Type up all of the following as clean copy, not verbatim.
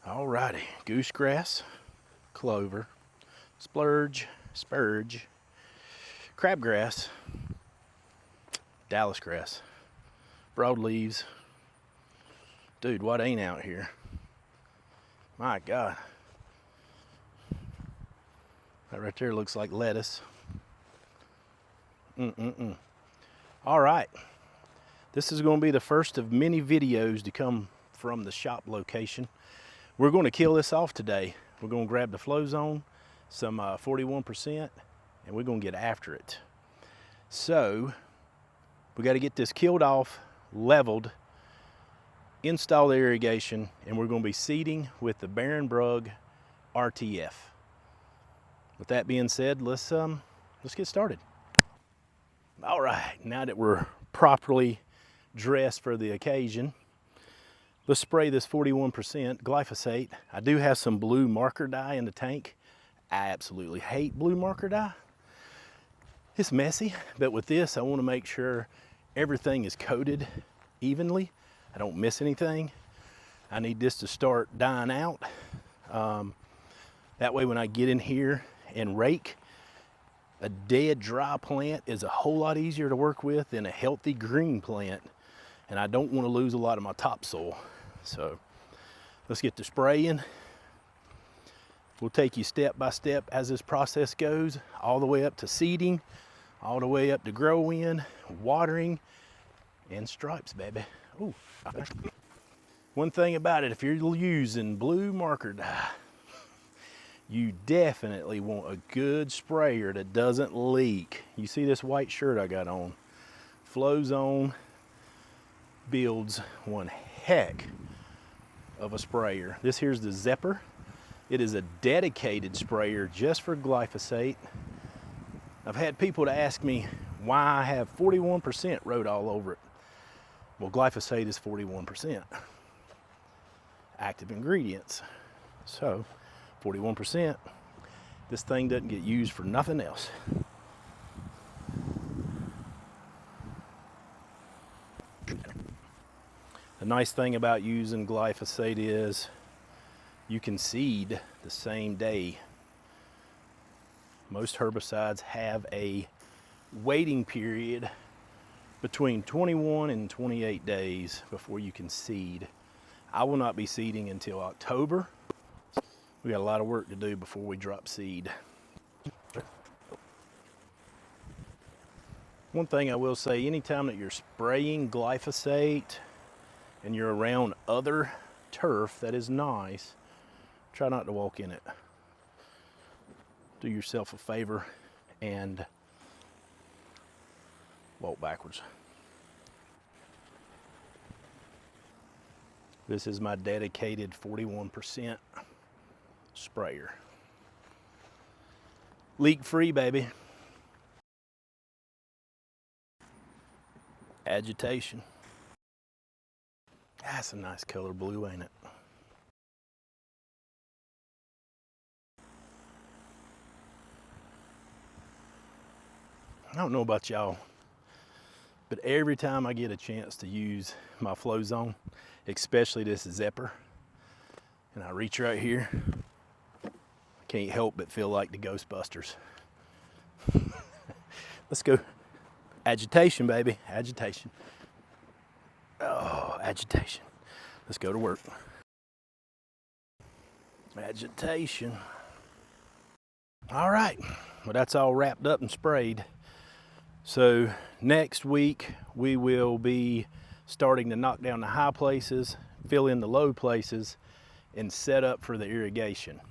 Alrighty, goosegrass, clover, splurge, spurge, crabgrass, Dallas grass, broadleaves. Dude, what ain't out here? My God. That right there looks like lettuce. All right. This is going to be the first of many videos to come from the shop location. We're going to kill this off today. We're going to grab the FlowZone, some 41%, and we're going to get after it. So we got to get this killed off, leveled, install the irrigation, and we're going to be seeding with the Barenbrug RTF. With that being said, let's get started. All right, now that we're properly dressed for the occasion, let's spray this 41% glyphosate. I do have some blue marker dye in the tank. I absolutely hate blue marker dye. It's messy, but with this, I want to make sure everything is coated evenly. I don't miss anything. I need this to start dying out. That way when I get in here and rake, a dead dry plant is a whole lot easier to work with than a healthy green plant. And I don't want to lose a lot of my topsoil. So let's get the spraying. We'll take you step by step as this process goes, all the way up to seeding, all the way up to grow in, watering, and stripes, baby. Ooh. One thing about it, if you're using blue marker dye, you definitely want a good sprayer that doesn't leak. You see this white shirt I got on? FlowZone builds one heck of a sprayer. This here's the Zephyr. It is a dedicated sprayer just for glyphosate. I've had people to ask me why I have 41% wrote all over it. Well, glyphosate is 41% active ingredients. So 41%, this thing doesn't get used for nothing else. The nice thing about using glyphosate is you can seed the same day. Most herbicides have a waiting period between 21 and 28 days before you can seed. I will not be seeding until October. We got a lot of work to do before we drop seed. One thing I will say, anytime that you're spraying glyphosate and you're around other turf that is nice, try not to walk in it. Do yourself a favor and walk backwards. This is my dedicated 41% sprayer. Leak free, baby. Agitation. That's a nice color blue, ain't it? I don't know about y'all, but every time I get a chance to use my FlowZone, especially this Zephyr, and I reach right here, I can't help but feel like the Ghostbusters. Let's go. Agitation, baby, agitation. Oh, agitation. Let's go to work. Agitation. All right, well, that's all wrapped up and sprayed. So next week we will be starting to knock down the high places, fill in the low places, and set up for the irrigation.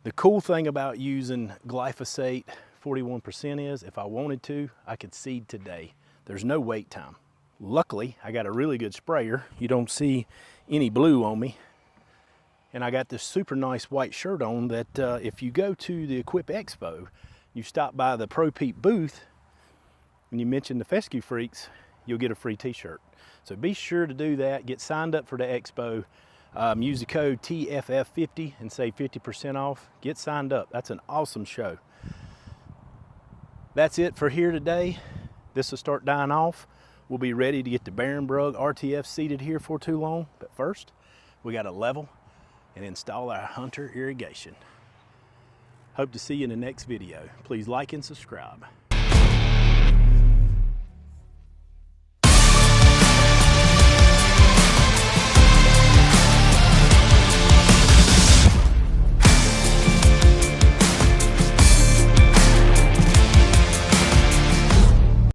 The cool thing about using glyphosate 41% is if I wanted to, I could seed today. There's no wait time. Luckily, I got a really good sprayer. You don't see any blue on me. And I got this super nice white shirt on that if you go to the Equip Expo, you stop by the Pro Peep booth, and you mention the Fescue Freaks, you'll get a free t-shirt. So be sure to do that. Get signed up for the expo. Use the code TFF50 and save 50% off. Get signed up. That's an awesome show. That's it for here today. This will start dying off. We'll be ready to get the Barenbrug RTF seeded here for too long, but first, we gotta level and install our Hunter irrigation. Hope to see you in the next video. Please like and subscribe.